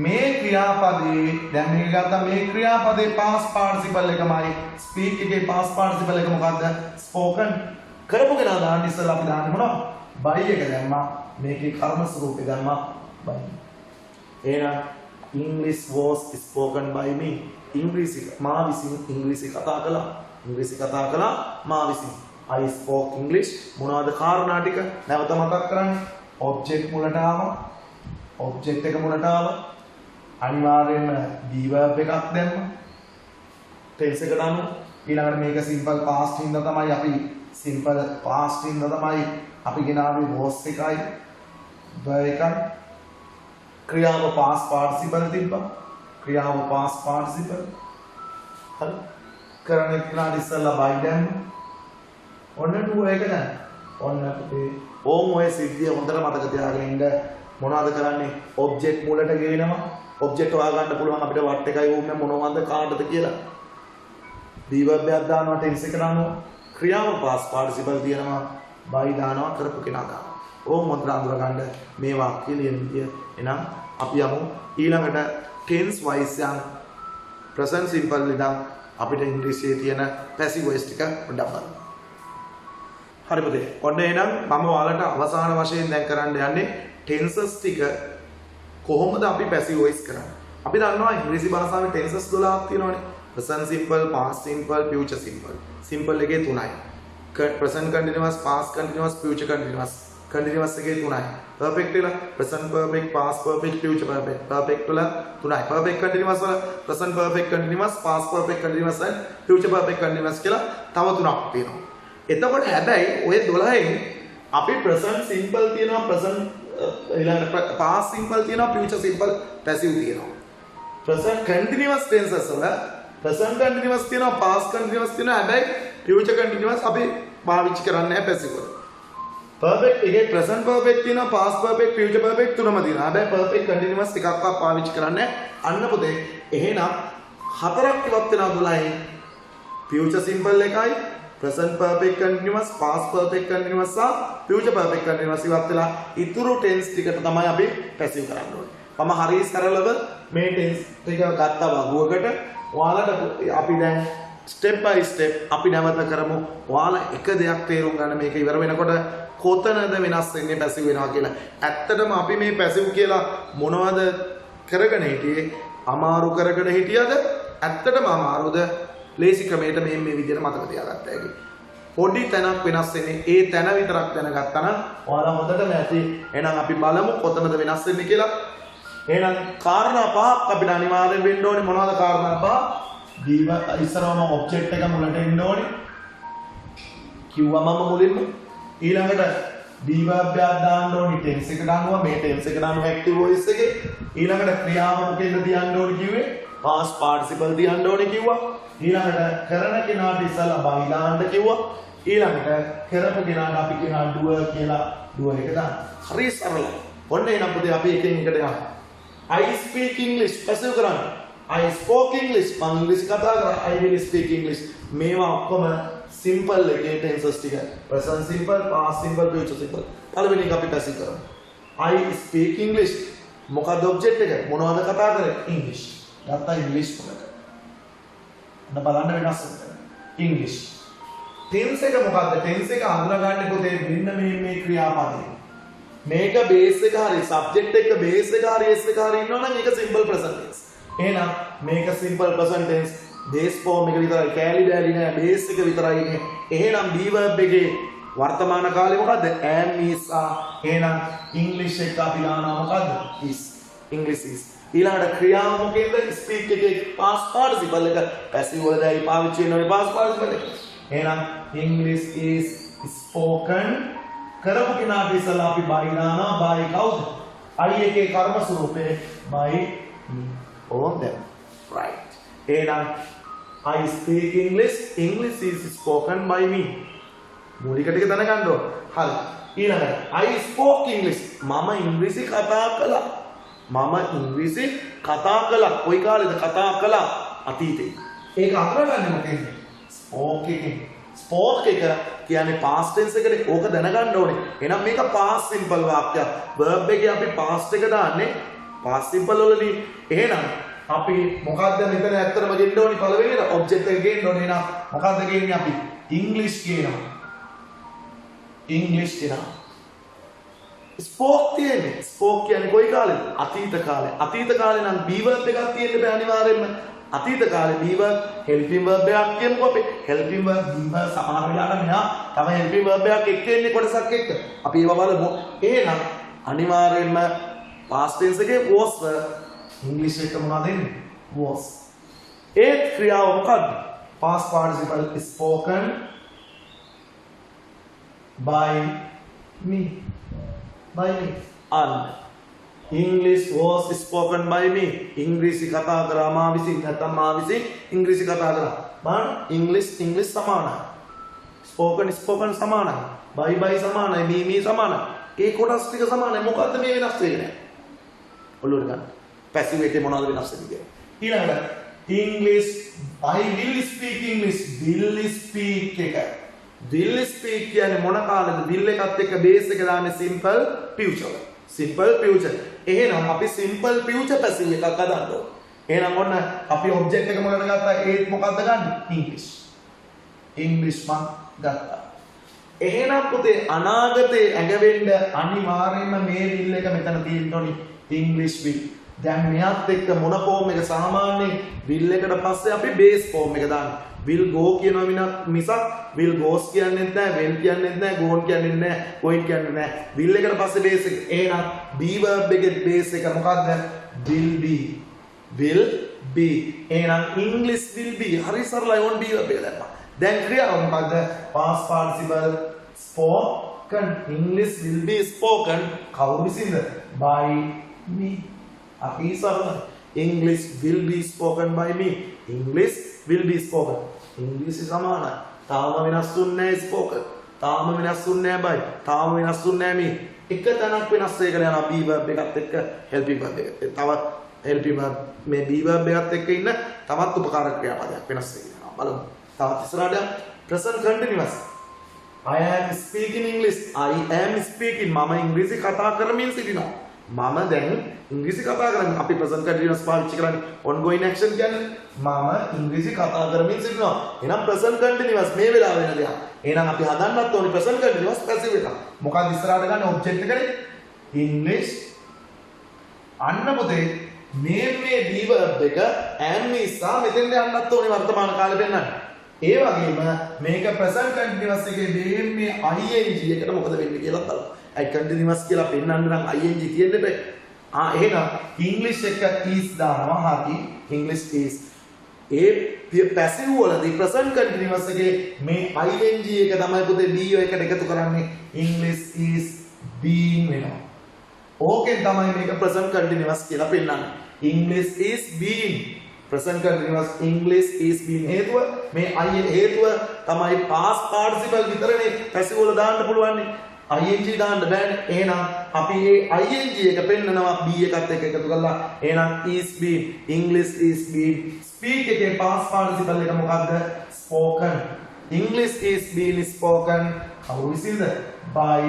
මේ ක්‍රියාපදේ දැන් මේක ගත්තා මේ ක්‍රියාපදේ past participle එකමයි speak එකේ past participle එක මොකද්ද spoken කරපු කෙනා දාන්න ඉස්සෙල්ලා අපි දාන්නේ මොනවද by එක දැම්මා මේකේ කර්ම ස්වරූපේ දැම්මා by. එහෙනම් English was spoken by me. ඉංග්‍රීසි මා විසින් ඉංග්‍රීසි කතා කළා මා විසින්. I spoke English මොනවද කාරණා ටික නැවත මතක් කරන්න. object මුලට ආවා. object එක මුලට ආවා. අනිවාර්යයෙන්ම be verb එකක් දැම්මා. tense එකට අනුව ඊළඟට මේක simple past හින්දා තමයි අපි ගෙනාවේ was එකයි were එකයි ක්‍රියාව past participle තිබ්බා. ක්‍රියාව past participle. හරි. කරන කෙනා ඉස්සල්ලා by දැම්මා. ඔන්න to එක දැන්. ඔන්න අපේ ඕම් ඔය සිද්ධිය හොඳට මතක තියාගෙන ඉන්න මොනවද කරන්නේ? object මුලට ගේනවා. object හොයාගන්න පුළුවන් අපිට what එකයි ඕම් එක මොනවද කාටද කියලා. be verb එකක් දානවා tense එකට අනුව. ක්‍රියාව past participle තියෙනවා. by දානවා කරපු කෙනා දානවා. ඕම් මොන්තර අඳුරගන්න මේ වාක්‍ය ලියන විදිය. එහෙනම් අපි යමු ඊළඟට tense wise යන present simple ඉඳන් අපිට ඉංග්‍රීසියේ තියෙන passive voice ටික පොඩ්ඩක් බලමු. හරි පුතේ. ඔන්න එහෙනම් මම ඔයාලට අවසාන වශයෙන් දැන් කරන්න යන්නේ tenses ටික කොහොමද අපි passive voice කරන්නේ. අපි දන්නවා ඉංග්‍රීසි භාෂාවේ tenses 12ක් තියෙනවානේ. present simple, past simple, future simple. simple එකේ 3යි. present continuous, past continuous, future continuous. continuous එකේ 3යි. perfect වල present perfect, past perfect, future perfect. perfect වල 3යි. perfect continuous වල present perfect continuous, past perfect continuous and future perfect continuous කියලා තව 3ක් තියෙනවා. එතකොට හැබැයි ඔය 12න් අපි present simple තියෙනවා, present ඊළඟට past simple තියෙනවා, future simple passive තියෙනවා. present continuous tenses වල present continuous තියෙනවා, past continuous තියෙනවා, හැබැයි future continuous අපි පාවිච්චි කරන්නේ නැහැ passive වල. perfect එකේ present perfect තියෙනවා, past perfect, future perfect තුනම තියෙනවා. හැබැයි perfect continuous එකක්වත් පාවිච්චි කරන්නේ අන්න පුතේ. එහෙනම් හතරක් ඉවත් වෙනවා 12න්. future simple එකයි, present perfect continuous, past perfect continuous සහ future perfect continuous ඉවත් වෙලා ඉතුරු tense ටිකට තමයි අපි passive කරන්න ඕනේ. මම හරිය සරලව මේ tense ටික ගත්තා වගුවකට. ඔයාලට අපි දැන් step by step අපි නැවත කරමු. ඔයාලා එක දෙයක් තේරුම් ගන්න මේක ඉවර වෙනකොට කොතනද වෙනස් වෙන්නේ passive වෙනවා කියලා. ඇත්තටම අපි මේ passive කියලා මොනවද කරගෙන හිටියේ? අමාරු කරගෙන හිටියද? ඇත්තටම අමාරුද? ලේසි ක්‍රමයට මේ විදිහට මතක තියාගත්ත හැකි. පොඩි තැනක් වෙනස් වෙන්නේ. ඒ තැන විතරක් දැනගත්තා නම් ඔයාලා හොඳටම ඇති. එහෙනම් අපි බලමු කොතනද වෙනස් වෙන්නේ කියලා. එහෙනම් කාරණා පහක් අපිට අනිවාර්යෙන් වෙන්න ඕනේ. මොනවද කාරණා පහ? ඉස්සරවම ඔබ්ජෙක්ට් එක මුලට එන්න ඕනේ. කිව්වමම මුලින්ම ඊළඟට be verb එකක් දාන්න ඕනේ tense එකට අනුව. මේ tense එකට අනුව active voice එකේ ඊළඟට ක්‍රියාව මොකෙන්ද තියන්න ඕනේ කිව්වේ? past participle තියන්න ඕනේ කිව්වා. ඊළඟට කරන කෙනාට ඉස්සලා by දාන්න කිව්වා. ඊළඟට කරපු කෙනාට අපි කියනවා do කියලා do එක දාන්න. හරි සරලයි. ඔන්න එනම් පුතේ අපි එකින් එකට යමු. I speak English passive කරන්න. I spoke English මම ඉංග්‍රීසි කතා කරා. I will speak English. මේවා ඔක්කොම simple එකේ tenses ටික. present simple, past simple, future simple. පළවෙනි එක අපි passive කරමු. I speak English. මොකක්ද object එක? මොනවද කතා කරන්නේ? English. ගත්තා English මොකක්ද? බලන්න වෙනස් වෙනවා. English. tense එක මොකක්ද? tense එක හඳුනාගන්නේ පොතේ මෙන්න මේ ක්‍රියාපදේ. මේක base එක හරි subject එක base එක හරි s එක හරි ඉන්නවනම් ඒක simple present tense. එහෙනම් මේක simple present tense base form එක විතරයි කැලි බැලි නෑ base එක විතරයි ඉන්නේ. එහෙනම් be verb එකේ වර්තමාන කාලේ මොකද්ද? am is are. එහෙනම් English එක අපි දානවා මොකද්ද? is. English is. ඊළඟට ක්‍රියාව මොකෙන්ද? speak එකේ past participle එක passive වලදී පාවිච්චි වෙනවා past participle එක. එහෙනම් English is spoken කරපු කෙනාට ඉස්සලා අපි by දානවා. by කවුද? I එකේ කර්ම ස්වරූපේ by on them. right. එහෙනම් I speak English. English is spoken by me. මූලික ටික දැනගන්න ඕන. හරි. ඊළඟට I spoke English. මම ඉංග්‍රීසි කතා කළා. මම ඉංග්‍රීසි කතා කළා. කොයි කාලෙද කතා කළා? අතීතේ. ඒක අතරගන්නේ මොකෙන්ද? spoke එකෙන්. spoke එක කියන්නේ past tense එකනේ. ඕක දැනගන්න ඕනේ. එහෙනම් මේක past simple වාක්‍යයක්. verb එකේ අපි past එක දාන්නේ past simple වලදී. එහෙනම් අපි මොකද්ද මෙතන ඇත්තටම ගෙන්න ඕනේ පළවෙනිද? object එක ගෙන්න ඕනේ. එහෙනම් මොකද්ද ගෙන්නේ අපි? English කියනවා. English කියනවා. spoke තියෙන්නේ. spoke කියන්නේ කොයි කාලෙද? අතීත කාලේ. අතීත කාලේ නම් be verb එකක් තියෙන්න බෑ අනිවාර්යෙන්ම. අතීත කාලේ be verb helping verb එකක් කියමුකෝ අපි. helping verb be verb සමාන වෙලාවට මෙහා තව helping verb එකක් එක්ක එන්නේ කොටසක් එක්ක. අපි ඒව බලමු. එහෙනම් අනිවාර්යෙන්ම past tense එකේ was English එක මොනවද එන්නේ? was. ඒත් ක්‍රියාව මොකද්ද? past participle spoken by me. by me. and English was spoken by me. ඉංග්‍රීසි කතා කරා මා විසින් නැත්නම් මා විසින් ඉංග්‍රීසි කතා කරා. බලන්න English සමානයි. spoken සමානයි. by සමානයි. me සමානයි. ඒ කොටස් ටික සමානයි. මොකද්ද මේ වෙනස් වෙන්නේ? ඔළුවට ගන්න. passive එකේ මොනවද වෙනස් වෙන්නේ කියලා. ඊළඟට English I will speak English. will speak එක. will speak කියන්නේ මොන කාලෙද? will එකත් එක්ක base එක දාන්නේ simple future. simple future. එහෙනම් අපි simple future passive එකක් හදන්න ඕනේ. එහෙනම් ඔන්න අපි object එක මොකද ගත්තා? ඒත් මොකද්ද ගන්න? English මං ගත්තා. එහෙනම් පුතේ අනාගතේ ඇඟවෙන්න අනිවාර්යයෙන්ම මේ will එක මෙතන තියෙන්න ඕනේ. English will. දැන් මෙයත් එක්ක මොන form එක සාමාන්‍යයෙන් will එකට පස්සේ අපි base form එක දාන්නේ. will go කියනවා මිසක් will goes කියන්නේ නැහැ, when කියන්නේ නැහැ, gone කියන්නේ නැහැ, going කියන්නේ නැහැ. will එකට පස්සේ base එක. එහෙනම් be verb එකේ base එක මොකද්ද? will be. will be. එහෙනම් English will be. හරි සරලයි on be verb එක දැම්මා. දැන් ක්‍රියාව මොකද්ද? past participle spoken. English will be spoken. කවුරු විසින්ද? by me. අපි සරලයි. English will be spoken by me. English will be spoken. English සමානයි. තාම වෙනස් වෙන්නේ නැහැ spoken. තාම වෙනස් වෙන්නේ නැහැ by. තාම වෙනස් වෙන්නේ නැහැ me. එක තැනක් වෙනස් වෙගෙන යනවා be verb එකත් එක්ක helping verb එකත්. තවත් helping verb මේ be verb එකත් එක්ක ඉන්න තවත් උපකාරක ක්‍රියාපදයක් වෙනස් වෙගෙන යනවා. බලමු. තවත් ඉස්සරහට present continuous. I am speaking English. I am speaking. මම ඉංග්‍රීසි කතා කරමින් සිටිනවා. මම දැන් ඉංග්‍රීසි කතා කරන්නේ. අපි present continuous පාවිච්චි කරන්නේ ongoing action කියන්නේ මම ඉංග්‍රීසි කතා කරමින් සිටිනවා. එහෙනම් present continuous මේ වෙලාව වෙන දෙයක්. එහෙනම් අපි හදන්නත් ඕනේ present continuous passive එක. මොකක්ද ඉස්සරහට ගන්න object එකනේ English. අන්න පුතේ මේ be verb එක am නිසා මෙතෙන්ද යන්නත් ඕනේ වර්තමාන කාලේ පෙන්නන්න. ඒ වගේම මේක present continuous එකේ මේ ing එකට මොකද වෙන්නේ කියලා බලමු. I continuous කියලා පෙන්නන්න නම් ing තියෙන්න බෑ. එහෙනම් English එක is දානවා. හරි. English is. ඒ passive වලදී present continuous එකේ මේ ing එක තමයි පුතේ be එකට එකතු කරන්නේ. English is being වෙනවා. ඕකෙන් තමයි මේක present continuous කියලා පෙන්නන්නේ. English is being. present continuous English is being හේතුව මේ හේතුව තමයි past participle විතරනේ passive වල දාන්න පුළුවන් නේ. ing දාන්න බෑනේ. එහෙනම් අපි මේ ing එක පෙන්නනවා be එකත් එක්ක එකතු කරලා. එහෙනම් is being. English is being. speak එකේ past participle එක මොකක්ද? spoken. English is being spoken. How is it? by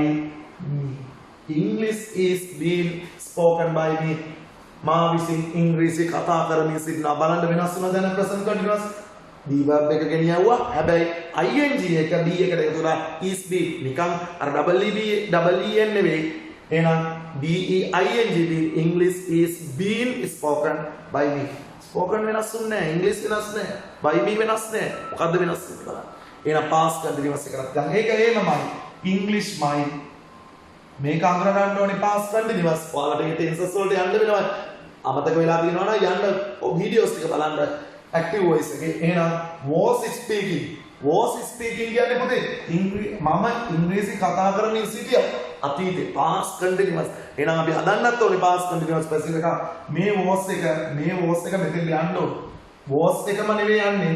me. English is being spoken by me. මා විසින් ඉංග්‍රීසි කතා කරමින් සිටිනවා. බලන්න වෙනස් වෙනවා දැන් present continuous. be verb එක ගෙනියවුවා. හැබැයි ing එක be එකට එකතු කරලා is be නිකන් අර double en නෙවෙයි. එහෙනම් be ing be English is being spoken by me. spoken වෙනස් වෙන්නේ නැහැ. English වෙනස් නැහැ. by me වෙනස් නැහැ. මොකද්ද වෙනස් වෙන්නේ බලන්න. එහෙනම් past continuous එකකට දැන් ඒක එහෙමමයි. English my මේක අඳුර ගන්න ඕනේ past continuous. ඔයාලට මේ tenses වලට යන්න වෙනවා. අමතක වෙලා තියෙනවා නම් යන්න වීඩියෝස් ටික බලන්න active voice එකේ. එහෙනම් was speaking. was speaking කියන්නේ පුතේ මම ඉංග්‍රීසි කතා කරමින් සිටියා. අතීතේ past continuous. එහෙනම් අපි හදන්නත් ඕනේ past continuous passive එක. මේ was එක මෙතෙන් යන්න ඕනේ. was එකම නෙවෙයි යන්නේ.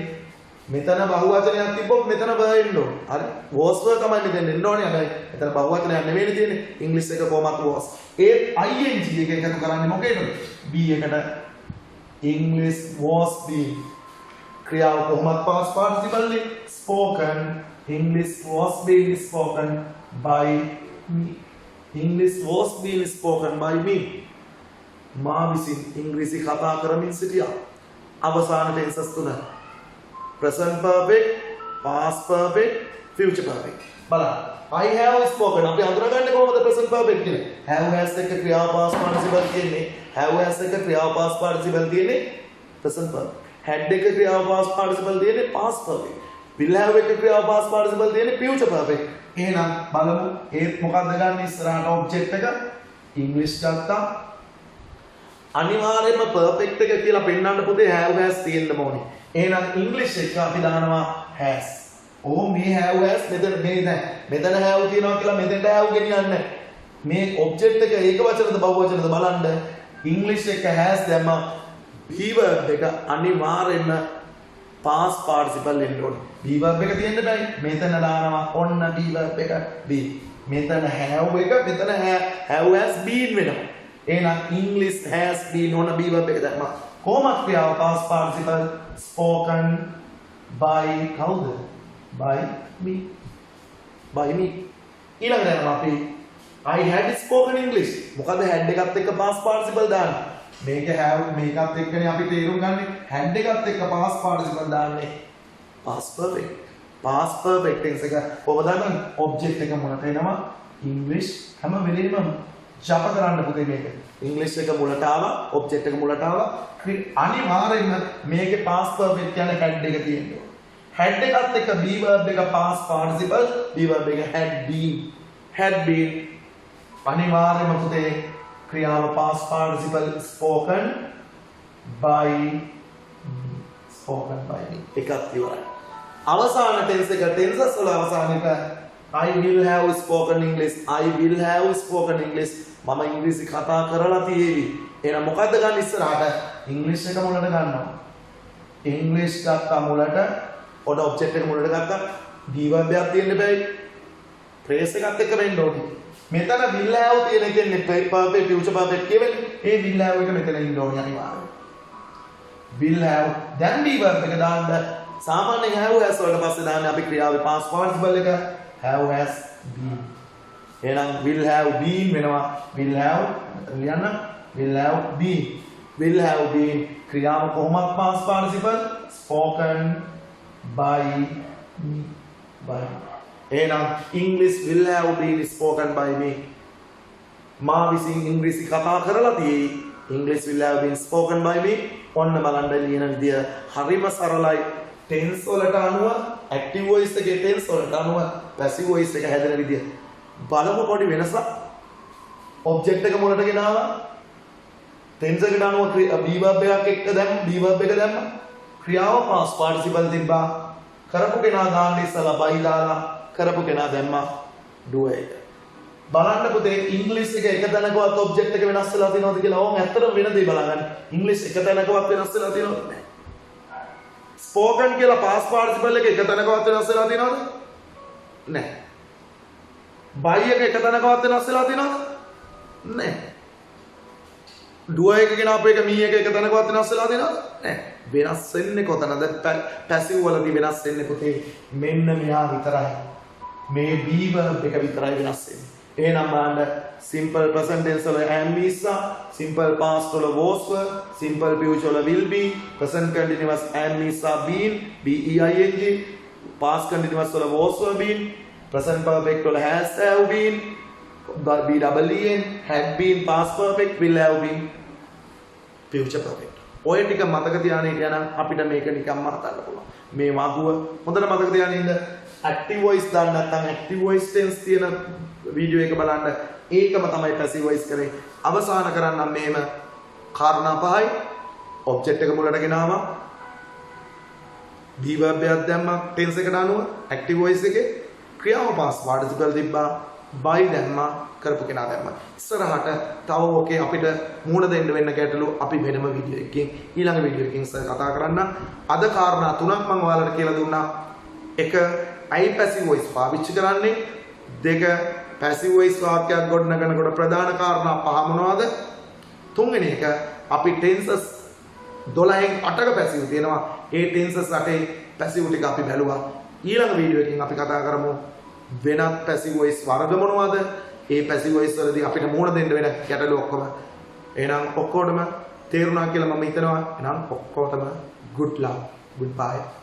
මෙතන බහුවචනයක් තිබ්බොත් මෙතන බ එන්න ඕනේ. හරි. was were තමයි මෙතන එන්න ඕනේ. හැබැයි මෙතන බහුවචනයක් නෙවෙයි තියෙන්නේ. ඉංග්‍රීසි එක කොහොමද was. ඒ ing එක එකතු කරන්නේ මොකේද? be එකට English was being. ක්‍රියාව කොහොමද past participle නේ? spoken. English was being spoken by me. English was being spoken by me. මා විසින් ඉංග්‍රීසි කතා කරමින් සිටියා. අවසාන ටෙන්සස් තුන. present perfect, past perfect, future perfect. බලන්න. I have spoken. අපි හඳුනාගන්නේ කොහොමද present perfect කියලා? have has එක ක්‍රියාව past participle තියෙන්නේ. have has එක ක්‍රියාව past participle තියෙන්නේ present perfect. had එක ක්‍රියාව past participle තියෙන්නේ past perfect. will have එක ක්‍රියාව past participle තියෙන්නේ future perfect. එහෙනම් බලමු ඒත් මොකක්ද ගන්න ඉස්සරහට object එක English ගත්තා. අනිවාර්යයෙන්ම perfect එක කියලා පෙන්වන්න පුතේ have has තියෙන්න ඕනේ. එහෙනම් English එක අපි දානවා has. ඕ මේ have has මෙතන මේ නැහැ. මෙතන have තියනවා කියලා මෙතෙන්ට have ගෙනියන්නේ. මේ object එක ඒක වචනද බහුව වචනද බලන්න. English එක has දැම්ම be verb එක අනිවාර්යයෙන්ම past participle එන්න ඕනේ. be verb එක තියෙන්න බෑ. මෙතන දානවා ඔන්න be verb එක be. මෙතන have එක මෙතන have has been වෙනවා. එහෙනම් English has been on a be verb එක දැම්ම. කොහොමද ක්‍රියාව past participle spoken by කවුද? by me. by me. ඊළඟට යනවා අපි I had spoken English. මොකද had එකත් එක්ක past participle දාන්නේ. මේක have මේකත් එක්කනේ අපි තේරුම් ගන්නේ. had එකත් එක්ක past participle දාන්නේ. past perfect. past perfect tense එක කොහොමද දාන්නේ? object එක මුලට එනවා. English හැම වෙලෙම ජප කරන්න පුතේ මේක. ඉංග්‍රීසි එක මුලට ආවා, ඔබ්ජෙක්ට් එක මුලට ආවා. අනිවාර්යයෙන්ම මේකේ past perfect කියන had එක තියෙනවා. had එකත් එක්ක be verb එක past participle, be verb එක had been. had been අනිවාර්යයෙන්ම පුතේ ක්‍රියාව past participle spoken by me. එකක් ඉවරයි. අවසාන tense එක tenses වල අවසාන එක I will have spoken English. I will have spoken English. මම ඉංග්‍රීසි කතා කරලා තියෙවි. එහෙනම් මොකද්ද ගන්න ඉස්සරහට? ඉංග්‍රීසි එක මුලට ගන්නවා. ඉංග්‍රීසි ගත්තා මුලට. ඔඩ ඔබ්ජෙක්ට් එක මුලට ගත්තා. be verb එකක් තියෙන්න බෑ. phrase එකත් එක්ක වෙන්න ඕනේ. මෙතන will have තියෙන එකනේ perfect future perfect කියවෙන්නේ. ඒ will have එක මෙතන ඉන්න ඕනේ අනිවාර්යයෙන්. will have දැන් be verb එක දාන්න සාමාන්‍යයෙන් have has වලට පස්සේ දාන්නේ අපි ක්‍රියාවේ past participle එක have has been. එහෙනම් will have been වෙනවා. will have ලියන්න will have been. will have been ක්‍රියාව කොහොමද past participle spoken by me. by එහෙනම් English will have been spoken by me. මා විසින් ඉංග්‍රීසි කතා කරලා තියෙයි. English will have been spoken by me. ඔන්න බලන්න ලියන විදිය හරිම සරලයි. tense වලට අනුව active voice එකේ tense වලට අනුව passive voice එක හැදෙන විදිය. බලමු පොඩි වෙනසක්. object එක මුලට ගෙනාවා. tense එකට අනුව be verb එකක් එක්ක දැම්ම be verb එක දැම්ම. ක්‍රියාව past participle තිබ්බා. කරපු කෙනා දාන්න ඉස්සලා by දාලා කරපු කෙනා දැම්මා do එක. බලන්න පුතේ ඉංග්‍රීසි එක තැනකවත් object එක වෙනස් වෙලා තියෙනවද කියලා. ඕන් ඇත්තටම වෙන දේ බලගන්න. ඉංග්‍රීසි එක තැනකවත් වෙනස් වෙලා තියෙනවද නැහැ. spoken කියලා past participle එක තැනකවත් වෙනස් වෙලා තියෙනවද? නැහැ. by එක තැනකවත් වෙනස් වෙලා තියෙනවද? නැහැ. do එක කියන අපේ එක me එක තැනකවත් වෙනස් වෙලා තියෙනවද? නැහැ. වෙනස් වෙන්නේ කොතනද? passive වලදී වෙනස් වෙන්නේ පුතේ මෙන්න මෙහා විතරයි. මේ be verb එක විතරයි වෙනස් වෙන්නේ. එහෙනම් බලන්න simple present tense වල am is, simple past වල was were, simple future වල will be, present continuous am is been, being, past continuous වල was were been, present perfect වල has have been, be had been, past perfect will have been, future perfect. ඔය ටික මතක තියාගෙන ඉතිනම් අපිට මේක නිකම්ම හදන්න පුළුවන්. මේ වගුව හොඳට මතක තියාගෙන ඉන්න. active voice දාන්න නැත්නම් active voice tense තියෙන වීඩියෝ එක බලන්න. ඒකම තමයි passive voice කරේ. අවසාන කරන්නම් මෙහෙම කාරණා පහයි. object එක මුලට ගෙනාවා. be verb එකක් දැම්මා tense එකට අනුව active voice එකේ ක්‍රියාව past participle තිබ්බා. බයි දැම්මා කරපු කෙනා දැම්මා. ඉස්සරහට තව ඕකේ අපිට මුණ දෙන්න වෙන්න ගැටලු අපි වෙනම වීඩියෝ එකකින් ඊළඟ වීඩියෝ එකකින් කතා කරන්න. අද කාරණා තුනක් මම ඔයාලට කියලා දුන්නා. එක ඇයි පැසිව් වොයිස් පාවිච්චි කරන්නේ? දෙක පැසිව් වොයිස් වාක්‍යයක් ගොඩනගනකොට ප්‍රධාන කාරණා පහ මොනවද? තුන්වෙනි එක අපි ටෙන්සස් 12න් 8ක පැසිව් තියෙනවා. ඒ ටෙන්සස් 8ේ පැසිව් ටික අපි බැලුවා. ඊළඟ වීඩියෝ එකකින් අපි කතා කරමු වෙනත් පැසිව් වොයිස් වර්ග මොනවද? ඒ පැසිව් වොයිස් වලදී අපිට මුණ දෙන්න වෙන ගැටලු ඔක්කොම. එහෙනම් ඔක්කොටම තේරුණා කියලා මම හිතනවා. එහෙනම් ඔක්කොටම good luck. Goodbye.